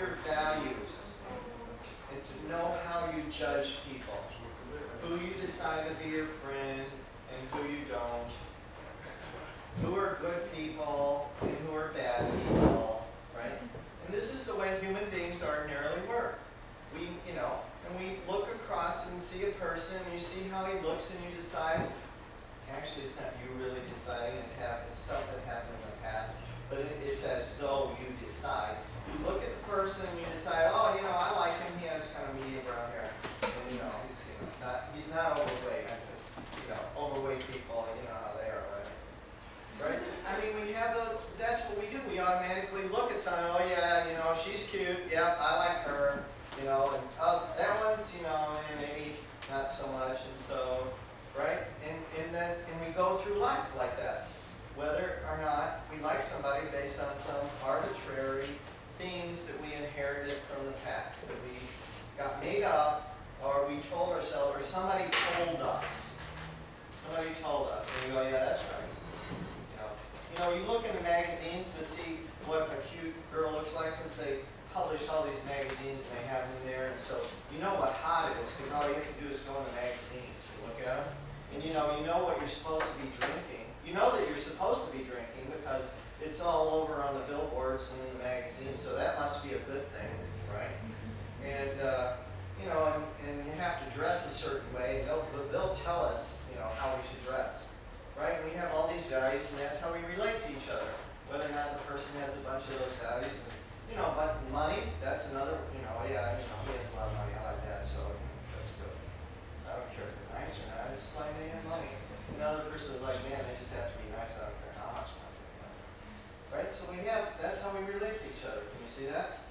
your values. It's to know how you judge people. Who you decide to be your friend and who you don't. Who are good people and who are bad people, right? And this is the way human beings ordinarily work. And we look across and see a person, and you see how he looks, and you decide. Actually, it's not you really deciding. It's stuff that happened in the past, but it's as though you decide. You look at the person, and you decide, oh, I like him. He has kind of medium brown hair, and he's not overweight. Because overweight people, you know how they are, right? Right? I mean, we have those. That's what we do. We automatically look at someone. Oh yeah, she's cute. Yeah, I like her. And that one's, maybe not so much. And so, right? And we go through life like that. Whether or not we like somebody based on some arbitrary things that we inherited from the past, that we got made up, or we told ourselves, or somebody told us. Somebody told us, and we go, yeah, that's right. You look in the magazines to see what a cute girl looks like, because they publish all these magazines and they have them in there, and so you know what hot is, because all you have to do is go in the magazines and look at them, and you know what you're supposed to be drinking. You know that you're supposed to be drinking because it's all over on the billboards and in the magazines, so that must be a good thing, right? And and you have to dress a certain way, and they'll tell us how we should dress, right? And we have all these values, and that's how we relate to each other, whether or not the person has a bunch of those values. But money, that's another, he has a lot of money, I like that, so that's good. I don't care if they're nice or not, it's like they have money. Another person is like, man, they just have to be nice, I don't care how much money they have. Right? So that's how we relate to each other. Can you see that?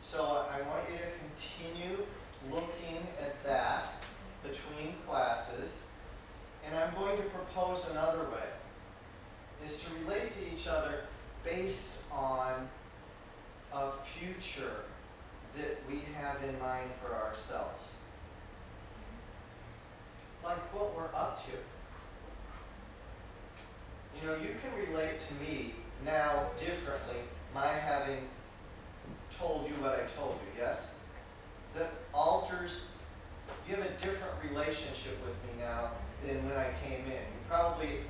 So I want you to continue looking at that between classes, and I'm going to propose another way, is to relate to each other based on a future that we have in mind for ourselves. Like what we're up to. You can relate to me now differently, my having told you what I told you, yes? That alters, you have a different relationship with me now than when I came in. You probably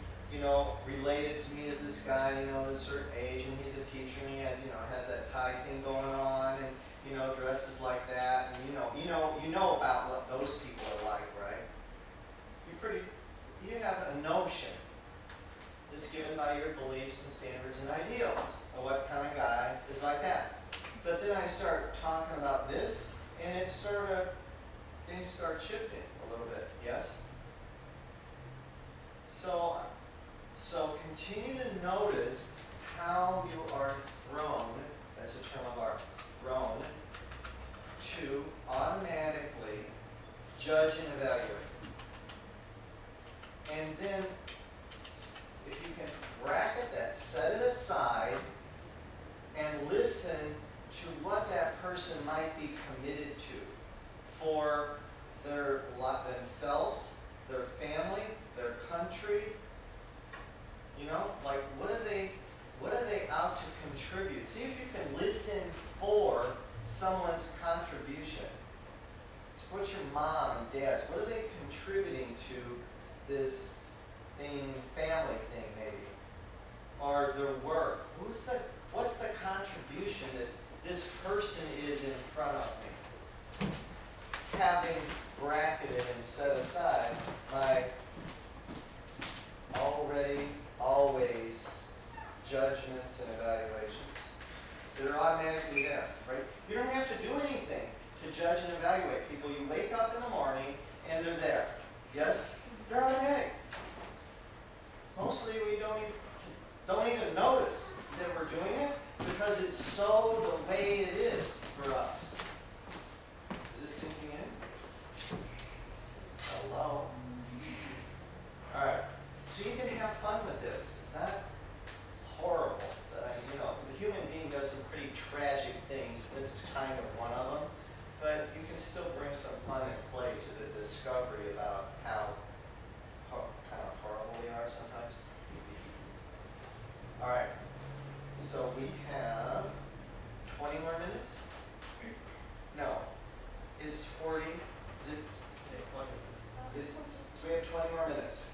related to me as this guy, at a certain age, and he's a teacher, and he has that tie thing going on, and dresses like that, and you know about what those people are like, right? You have a notion that's given by your beliefs and standards and ideals of what kind of guy is like that. But then I start talking about this, and it's things start shifting a little bit, yes? So continue to notice how you are thrown, that's a term of art, thrown to automatically judge and evaluate. And then, if you can bracket that, set it aside, and listen to what that person might be committed to for themselves, their family, their country. Like what are they out to contribute? See if you can listen for someone's contribution. So what's your mom and dad's? What are they contributing to this family thing maybe? Or their work? What's the contribution that this person is in front of me? Having bracketed and set aside my always judgments and evaluations that are automatically there, right? You don't have to do anything to judge and evaluate people. You wake up in the morning and they're there. Yes? They're automatic. Mostly we don't even notice that we're doing it because it's so the way it is for us. Is this sinking in? Hello? Alright. So you can have fun with this. It's not horrible. The human being does some pretty tragic things. This is kind of one of them. But you can still bring some fun and play to the discovery about how kind of horrible we are sometimes. All right. So we have 20 more minutes. is 40. So we have 20 more minutes.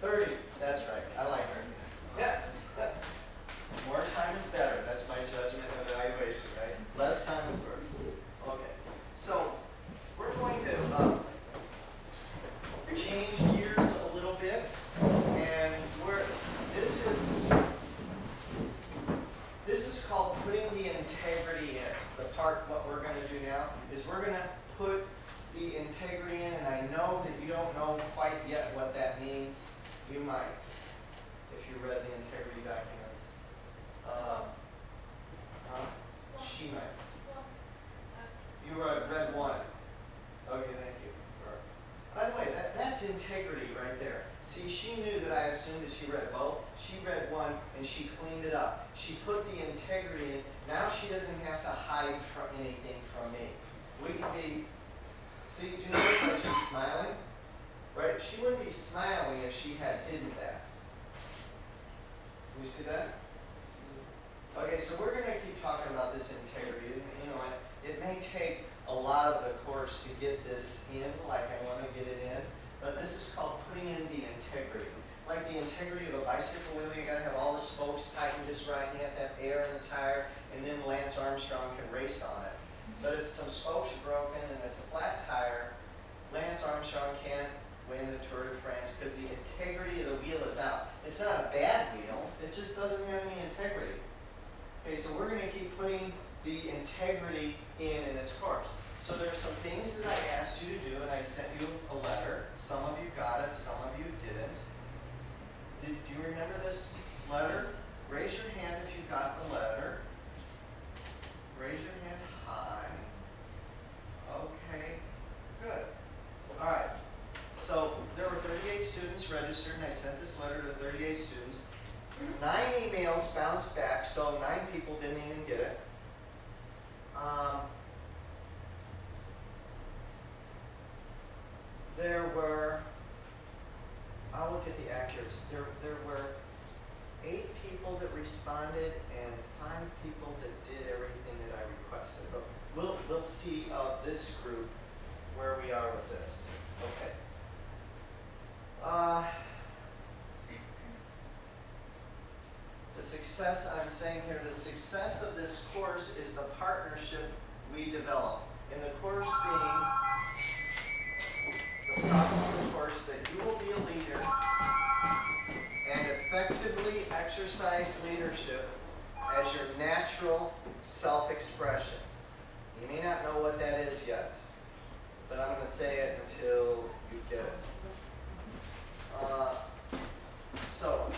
30. That's right. I like her. Yeah. More time is better. That's my judgment and evaluation, right? Less time is work. Okay. So we're going to change gears a little bit, and this is called putting the integrity in. What we're going to do now is we're going to put the integrity in, and I know that you don't know quite yet what that means. You might, if you read the integrity documents. She might. You read one. Okay, thank you. By the way, that's integrity right there. See, she knew that I assumed that she read both. She read one, and she cleaned it up. She put the integrity in. Now she doesn't have to hide from anything from me. We can be, see, do you notice how she's smiling? Right? She wouldn't be smiling if she had hidden that. You see that? Okay, so we're going to keep talking about this integrity. You know, it may take a lot of the course to get this in, like I want to get it in, but this is called putting in the integrity. Like the integrity of a bicycle wheel, you got to have all the spokes tightened just right, you have to have air in the tire, and then Lance Armstrong can race on it. But if some spokes are broken and it's a flat tire, Lance Armstrong can't win the Tour de France because the integrity of the wheel is out. It's not a bad wheel, it just doesn't have any integrity. Okay, so we're going to keep putting the integrity in this course. So there are some things that I asked you to do, and I sent you a letter. Some of you got it, some of you didn't. Do you remember this letter? Raise your hand if you got the letter. Raise your hand high. Okay, good. All right. So there were 38 students registered, and I sent this letter to 38 students. 9 emails bounced back, so 9 people didn't even get it. There were, I'll look at the accuracy. There were 8 people that responded and 5 people that did everything that I requested. But we'll see of this group where we are with this. Okay. The success, I'm saying here, the success of this course is the partnership we develop. In the course being, the promise of the course that you will be a leader and effectively exercise leadership as your natural self-expression. You may not know what that is yet, but I'm going to say it until you get it. So,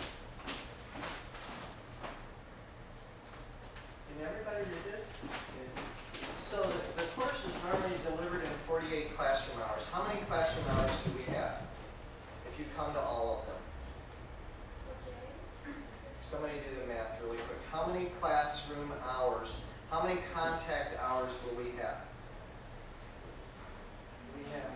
can everybody read this? So the course is normally delivered in 48 classroom hours. How many classroom hours do we have if you come to all of them? Somebody do the math really quick. How many classroom hours, how many contact hours will we have? We have.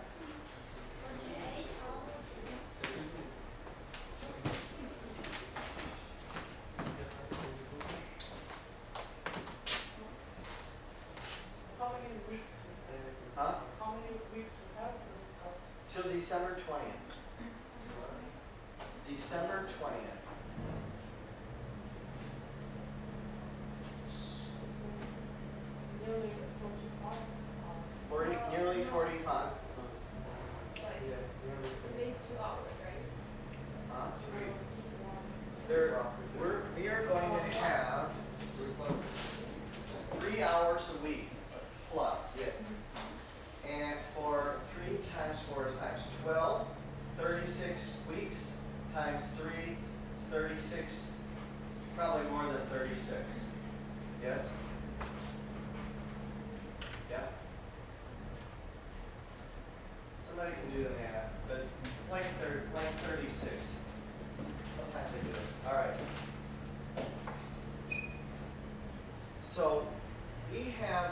Huh? How many weeks we have for this course? Till December 20th. December 20th. Nearly 45 hours. Nearly 45. At least 2 hours, right? We are going to have 3 hours a week plus. And for 3 times 4 is times 12, 36 weeks times 3 is 36, probably more than 36. Yes? Yeah? Somebody can do the math, but like 36. Sometimes they do it. All right. So we have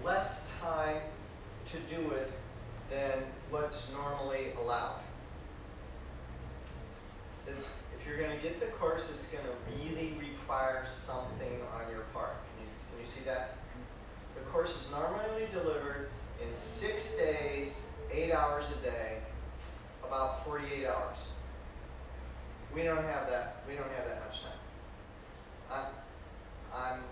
less time to do it than what's normally allowed. If you're going to get the course, it's going to really require something on your part. Can you see that? The course is normally delivered in 6 days, 8 hours a day, about 48 hours. We don't have that. We don't have that much time. I'm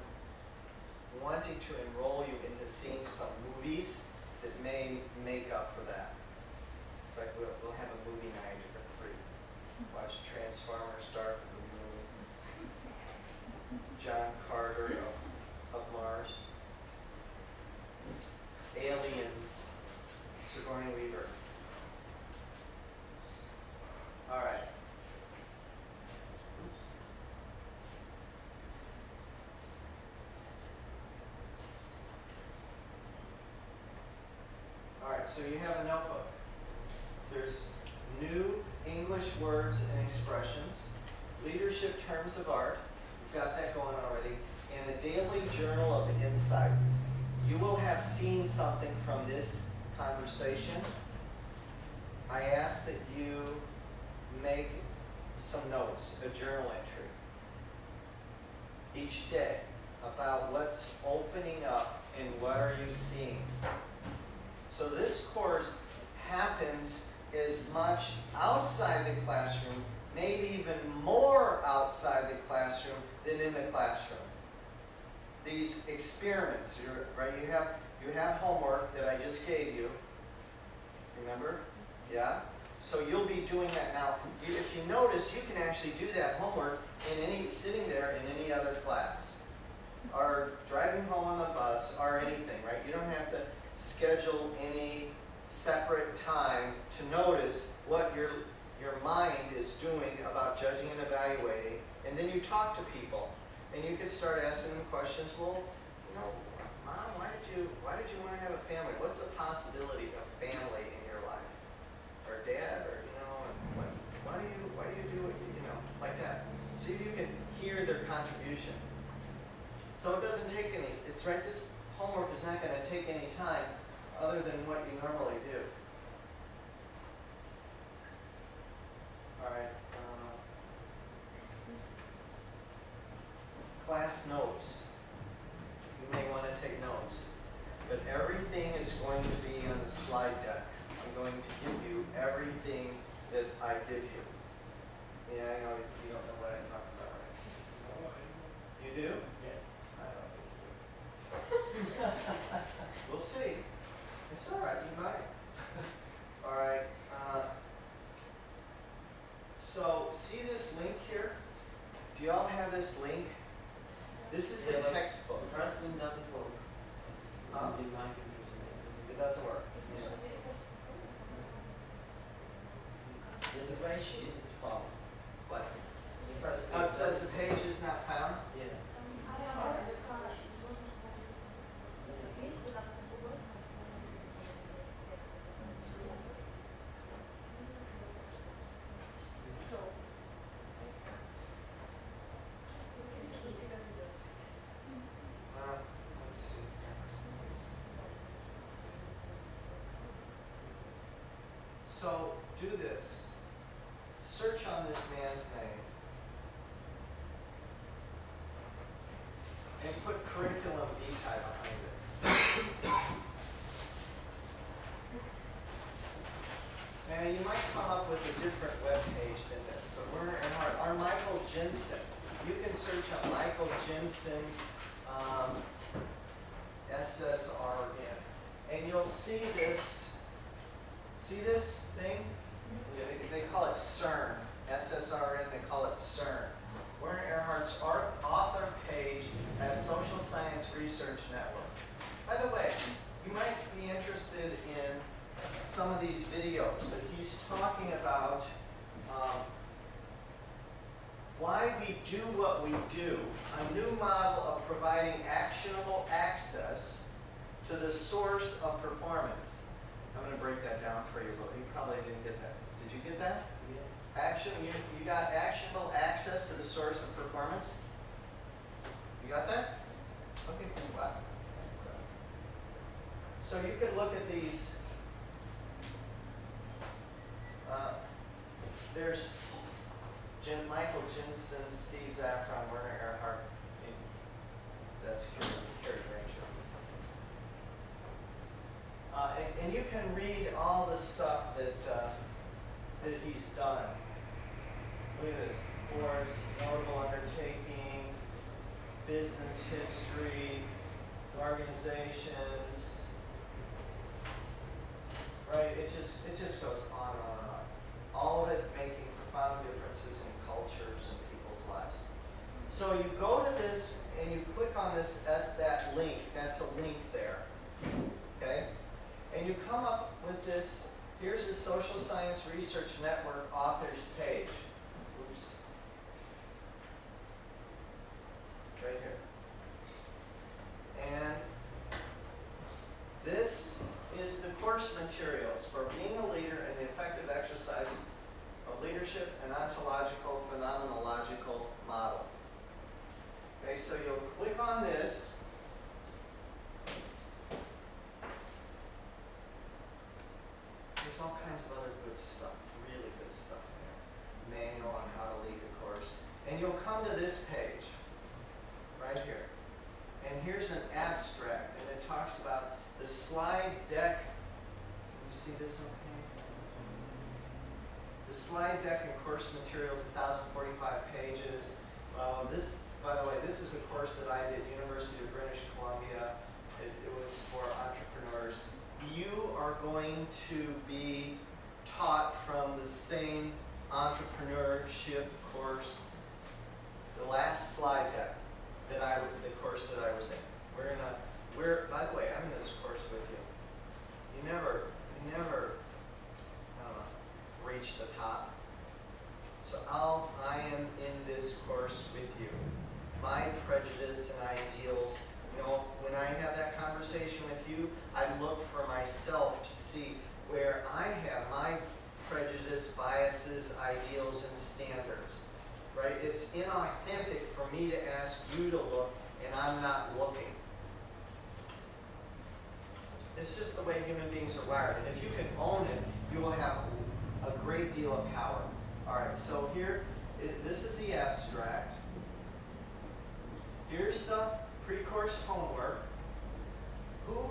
wanting to enroll you into seeing some movies that may make up for that. So like we'll have a movie night for free. Watch Transformers: Dark of the Moon, John Carter of Mars, Aliens, Sigourney Weaver. All right. Oops. All right, so you have a notebook. There's new English words and expressions, leadership terms of art, you've got that going already, and a daily journal of insights. You will have seen something from this conversation. I ask that you make some notes, a journal entry, each day about what's opening up and what are you seeing. So this course happens as much outside the classroom, maybe even more outside the classroom than in the classroom. These experiments, right? You have homework that I just gave you. Remember? Yeah? So you'll be doing that now. If you notice, you can actually do that homework sitting there in any other class, or driving home on the bus, or anything, right? You don't have to schedule any separate time to notice what your mind is doing about judging and evaluating, and then you talk to people, and you could start asking them questions. Well, Mom, why did you want to have a family? What's the possibility of family in your life? Or Dad, or and why do you do what you like that? See if you can hear their contribution. So it doesn't take any. It's right. This homework is not going to take any time other than what you normally do. All right. Class notes. You may want to take notes, but everything is going to be on the slide deck. I'm going to give you everything that I give you. Yeah, I know you don't know what I'm talking about, right? You do? Yeah. I don't think you do. We'll see. It's all right, you might. All right. So, see this link here? Do you all have this link? This is the textbook. The first link doesn't work. In my computer. It doesn't work. Yeah. The page isn't found. What? The first Oh, link it says the page is not found? Yeah. Let's see. So, do this. Search on this man's name. And put curriculum vitae behind it. Now, you might come up with a different web page than this, but Werner Erhard, or Michael Jensen. You can search on Michael Jensen, SSRN, and you'll see this. See this thing? Yeah, they call it CERN. SSRN, they call it CERN. Werner Erhard's author page at Social Science Research Network. By the way, you might be interested in some of these videos that he's talking about why we do what we do, a new model of providing actionable access to the source of performance. I'm going to break that down for you, but you probably didn't get that. Did you get that? Yeah. You got actionable access to the source of performance? You got that? Okay, cool. Wow. So you can look at these. There's Michael Jensen, Steve Zaffron, Werner Erhard. That's Carrie Granger. can read all the stuff that he's done. Look at this. Course, notable undertaking, business history, organizations. Right? It just goes on and on and on. All of it making profound differences in cultures and people's lives. So you go to this and you click on this as that link. That's a link there. Okay? And you come up with this. Here's the Social Science Research Network authors page. Oops. Right here. And this is the course materials for being a leader and the effective exercise of leadership and ontological phenomenological model. Okay, so you'll click on this. There's all kinds of other good stuff, really good stuff in there. Manual on how to lead the course. And you'll come to this page, right here. And here's an abstract, and it talks about the slide deck. Can you see this okay? The slide deck and course materials, 1,045 pages. This, by the way, this is a course that I did at University of British Columbia. It was for entrepreneurs. You are going to be taught from the same entrepreneurship course, the last slide deck that the course that I was in. By the way, I'm in this course with you. You never reach the top. So I am in this course with you. My prejudice and ideals, when I have that conversation with you, I look for myself to see where I have my prejudice, biases, ideals, and standards. Right? It's inauthentic for me to ask you to look and I'm not looking. It's just the way human beings are wired. And if you can own it, you will have a great deal of power. All right, so here, this is the abstract. Here's the pre-course homework. Who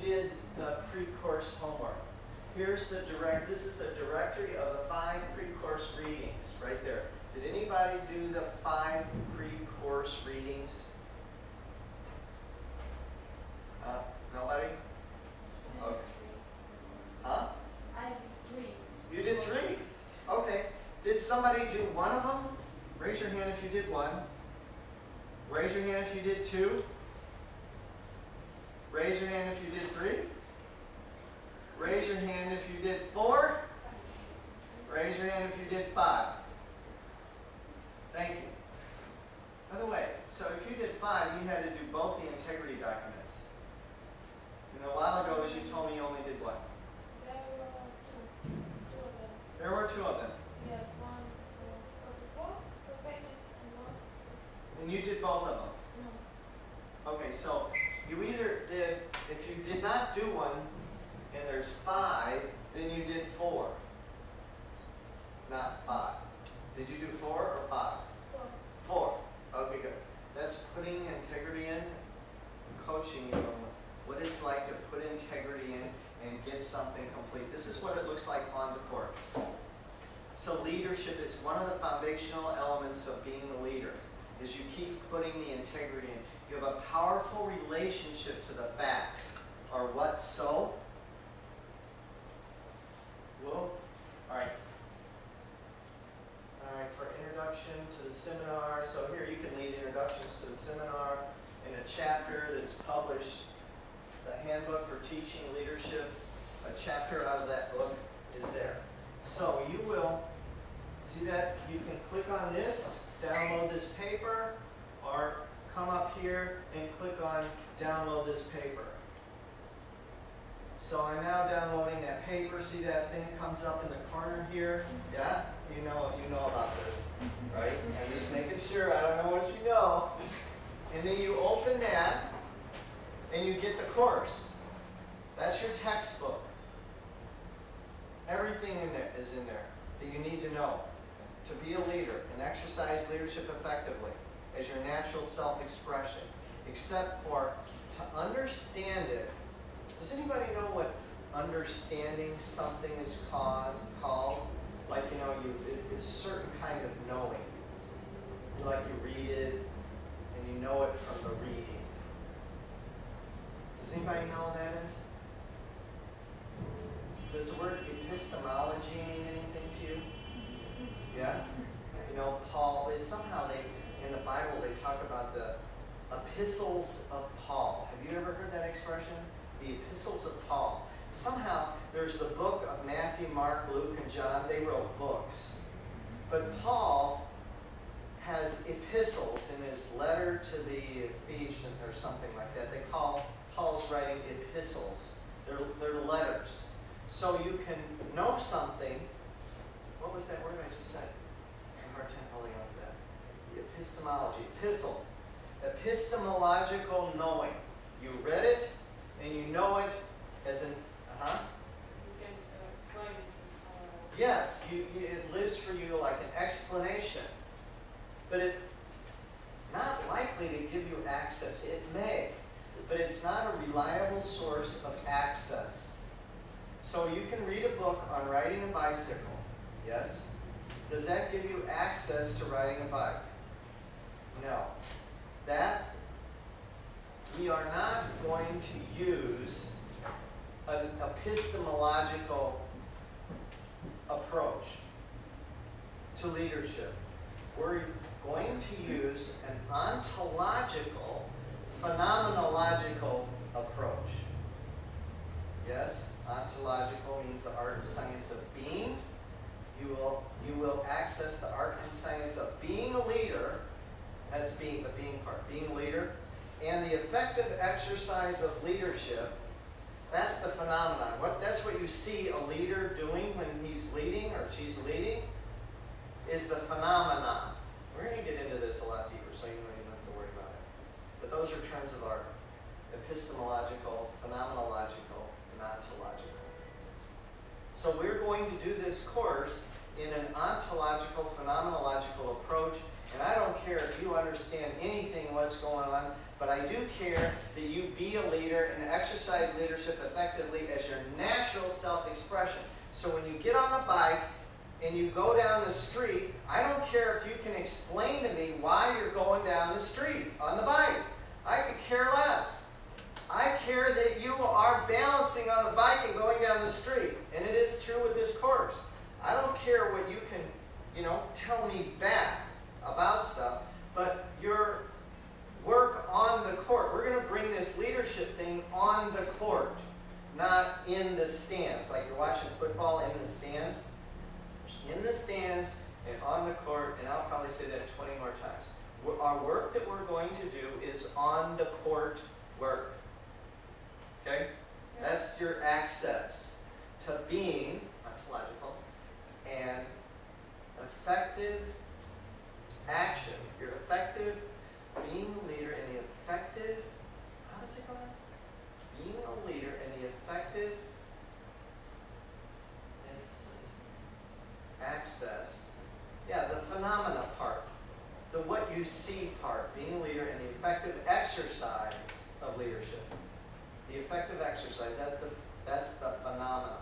did the pre-course homework? This is the directory of the 5 pre-course readings, right there. Did anybody do the 5 pre-course readings? Nobody? Okay. Huh? I did 3. You did 3? Okay. Did somebody do one of them? Raise your hand if you did 1. Raise your hand if you did 2. Raise your hand if you did 3. Raise your hand if you did 4. Raise your hand if you did 5. Thank you. By the way, so if you did 5, you had to do both the integrity documents. And a while ago, as you told me, you only did what? There were 2 of them. There were 2 of them. Yes, one for 44 pages and one 6. And you did both of them. No. Okay, so you either did, if you did not do one, and there's 5, then you did 4. Not 5. Did you do 4 or 5? 4. Okay, good. That's putting integrity in and coaching you on what it's like to put integrity in and get something complete. This is what it looks like on the court. So leadership is one of the foundational elements of being a leader, is you keep putting the integrity in. You have a powerful relationship to the facts. Or what so? Well, all right. All right, for introduction to the seminar. So here you can lead introductions to the seminar in a chapter that's published. The Handbook for Teaching Leadership, a chapter out of that book is there. So you will see that you can click on this, download this paper, or come up here and click on download this paper. So I'm now downloading that paper. See that thing comes up in the corner here? Yeah? You know about this, right? I'm just making sure. I don't know what you know. And then you open that, and you get the course. That's your textbook. Everything in there is in there that you need to know to be a leader and exercise leadership effectively as your natural self-expression, except for to understand it Does anybody know what understanding something is called? Like, it's a certain kind of knowing. Like you read it, and you know it from the reading. Does anybody know what that is? Does the word epistemology mean anything to you? Yeah? Paul, somehow in the Bible, they talk about the Epistles of Paul. Have you ever heard that expression? The Epistles of Paul. Somehow, there's the book of Matthew, Mark, Luke, and John. They wrote books. But Paul has epistles in his letter to the Ephesians or something like that. They call Paul's writing epistles. They're letters. So you can know something. What was that word I just said? I have a hard time holding on to that. The epistemology. Epistle. Epistemological knowing. You read it and you know it as an, You can explain it to someone else. yes, it lives for you like an explanation. But it's not likely to give you access. It may, but it's not a reliable source of access. So you can read a book on riding a bicycle, yes? Does that give you access to riding a bike? No. That, we are not going to use an epistemological approach to leadership. We're going to use an ontological, phenomenological approach. Yes, ontological means the art and science of being. You will access the art and science of being a leader. That's the being part, being a leader. And the effective exercise of leadership, that's the phenomenon. That's what you see a leader doing when he's leading or she's leading, is the phenomenon. We're going to get into this a lot deeper, so you don't even have to worry about it. But those are terms of art: epistemological, phenomenological, and ontological. So we're going to do this course in an ontological, phenomenological approach, and I don't care if you understand anything what's going on, but I do care that you be a leader and exercise leadership effectively as your natural self-expression. So when you get on a bike and you go down the street, I don't care if you can explain to me why you're going down the street on the bike. I could care less. I care that you are balancing on the bike and going down the street. And it is true with this course. I don't care what you can, tell me back about stuff, but your work on the court. We're going to bring this leadership thing on the court, not in the stands. Like you're watching football in the stands. In the stands and on the court, and I'll probably say that 20 more times. Our work that we're going to do is on the court work. Okay? Yeah. That's your access to being ontological and effective action. Your effective being a leader and the effective, how does it go on? Being a leader and the effective access. Yeah, the phenomena part. The what you see part. Being a leader and the effective exercise of leadership. The effective exercise, that's the phenomena.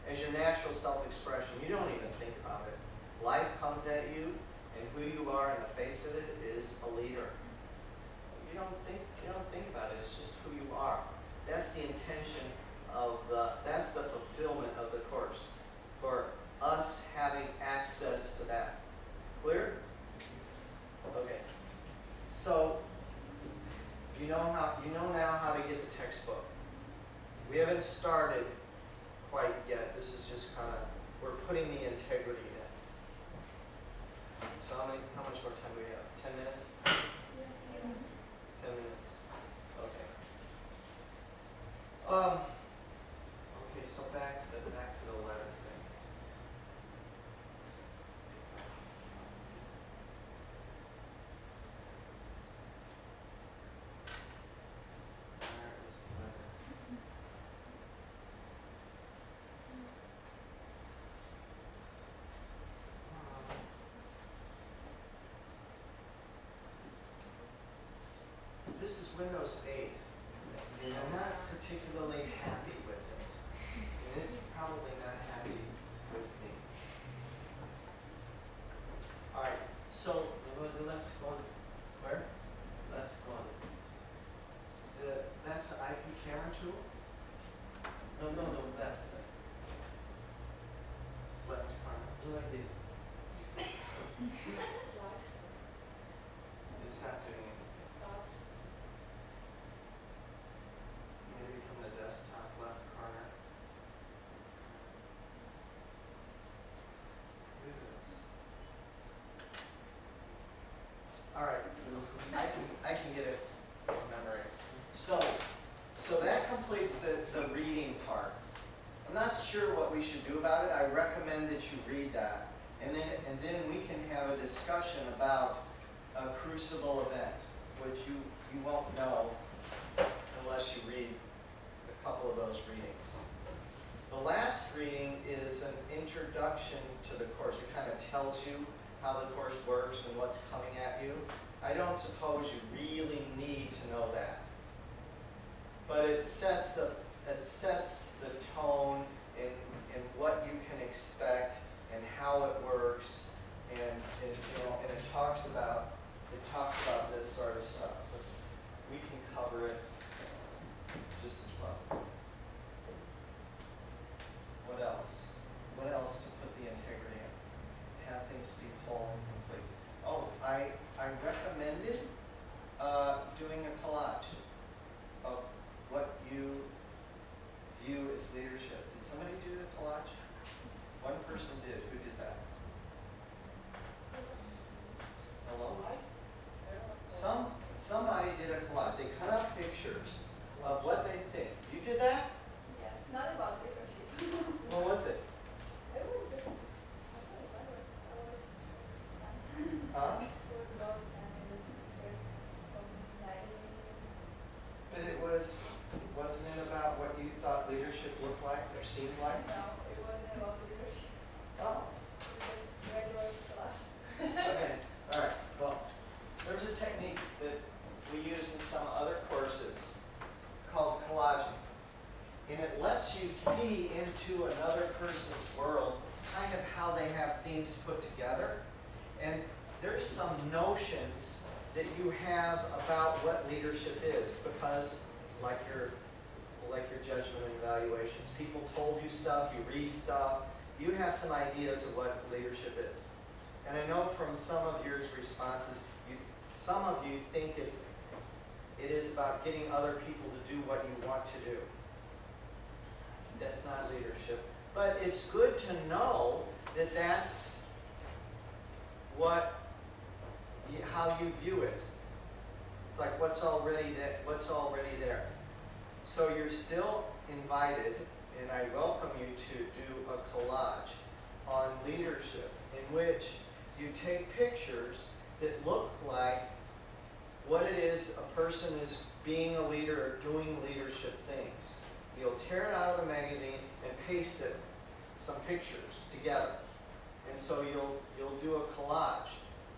As your natural self-expression, you don't even think about it. Life comes at you, and who you are in the face of it is a leader. You don't think about it, it's just who you are. That's the intention that's the fulfillment of the course. For us having access to that. Clear? Okay. So you know now how to get the textbook. We haven't started quite yet. This is just we're putting the integrity in. So how much more time do we have? 10 minutes? 10 minutes. Okay. Okay, so back to the letter thing. Where is the letter? This is Windows 8. and I'm not particularly happy with it. And it's probably not happy with me. Alright, so Go to the left corner. where? Left corner. That's the IP camera tool? No, left. Left corner. Do like this. Slide, It's not doing it. stop. Maybe from the desktop left corner. Do this. Alright, I can get it from memory. So that completes the reading part. I'm not sure what we should do about it. I recommend that you read that. And then we can have a discussion about a crucible event, which you won't know unless you read a couple of those readings. The last reading is an introduction to the course. It kind of tells you how the course works and what's coming at you. I don't suppose you really need to know that. But it sets the tone and what you can expect and how it works, and it talks about this sort of stuff. But we can cover it just as well. What else? What else to put the integrity in? Have things be whole and complete. Oh, I recommended doing a collage of what you view as leadership. Did somebody do the collage? One person did. Who did that? Hello? Somebody did a collage. They cut out pictures of what they think. You did that? Yes, not about leadership. What was it? It was just, I don't remember. Huh? It was about pictures from magazines. But wasn't it about what you thought leadership looked like or seemed like? No, it wasn't about leadership. Oh, It was regular collage. okay. All right. Well, there's a technique that we use in some other courses called collaging. And it lets you see into another person's world kind of how they have things put together. And there's some notions that you have about what leadership is, because like your judgment and evaluations, people told you stuff, you read stuff, you have some ideas of what leadership is. And I know from some of your responses, some of you think it is about getting other people to do what you want to do. That's not leadership. But it's good to know that that's how you view it. It's like what's already there. So you're still invited, and I welcome you to do a collage on leadership, in which you take pictures that look like what it is a person is being a leader or doing leadership things. You'll tear it out of the magazine and paste it, some pictures together. And so you'll do a collage.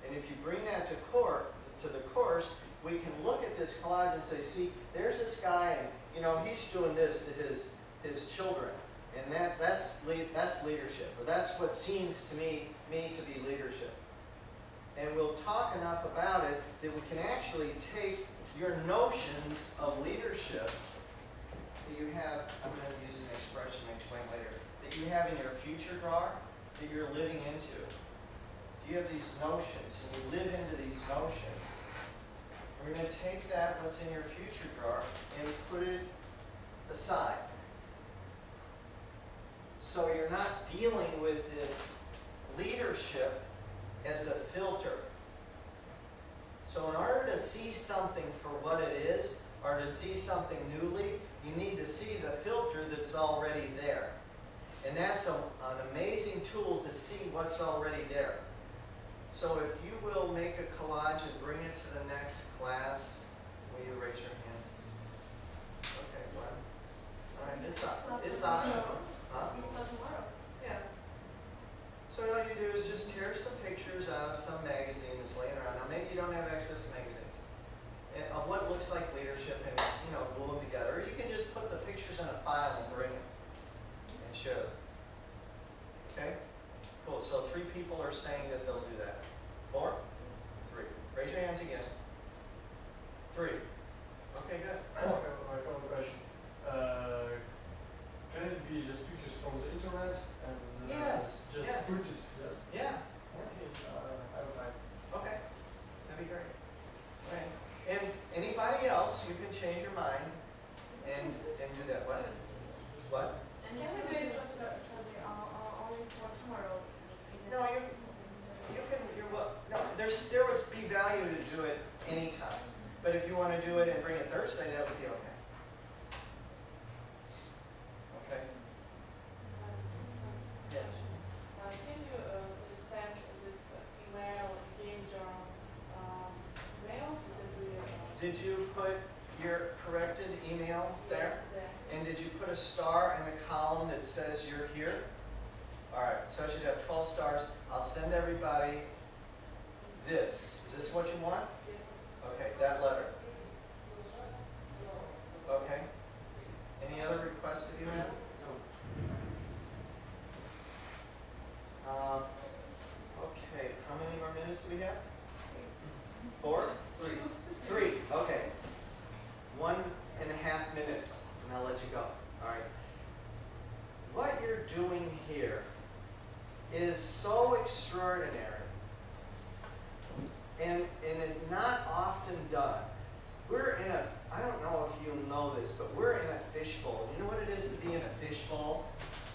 And if you bring that to the course, we can look at this collage and say, see, there's this guy, and he's doing this to his children, and that's leadership, or that's what seems to me to be leadership. And we'll talk enough about it that we can actually take your notions of leadership that you have. I'm going to use an expression to explain later. That you have in your future drawer that you're living into. You have these notions, and you live into these notions. We're going to take that, what's in your future drawer, and put it aside. So you're not dealing with this leadership as a filter. So in order to see something for what it is, or to see something newly, you need to see the filter that's already there. And that's an amazing tool to see what's already there. So if you will make a collage and bring it to the next class, will you raise your hand? Okay, one. All right, it's optional. Huh? It's not tomorrow. Yeah. So all you do is just tear some pictures out of some magazine that's laying around. Now maybe you don't have access to magazines. And of what looks like leadership, and glue them together. are saying that they'll do that? 4? 3. Raise your hands again. 3. Okay, good. Okay, my common question. Can it be just pictures from the internet and Yes, just yes. put it? Yes. Yeah. Okay. I would like. Okay. That'd be great. Okay. And anybody else, you can change your mind and do that. What? What? And can we do it just only for tomorrow? No, you can. You're well. No, there would be value to do it anytime. But if you want to do it and bring it Thursday, that would be okay. Okay. Yes. Can you please send this email again to emails? Is it really? Did you put your corrected email there? Yes, there. And did you put a star in the column that says you're here? All right, so I should have 12 stars. I'll send everybody this. Is this what you want? Yes. Okay, that letter. Okay. Any other requests that you have? Okay, how many more minutes do we have? 4? 3. 3, okay. 1.5 minutes, and I'll let you go. All right. What you're doing here is so extraordinary, and it's not often done. We're in a, I don't know if you know this, but we're in a fishbowl. You know what it is to be in a fishbowl?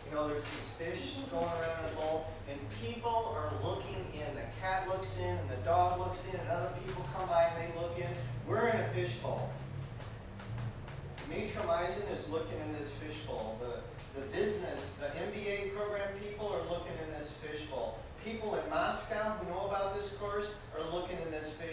You know, there's these fish going around in a bowl, and people are looking in. The cat looks in, and the dog looks in, and other people come by and they look in. We're in a fishbowl. Mitramizin is looking in this fishbowl. The business, the MBA program people are looking in this fishbowl. People in Moscow who know about this course are looking in this fishbowl.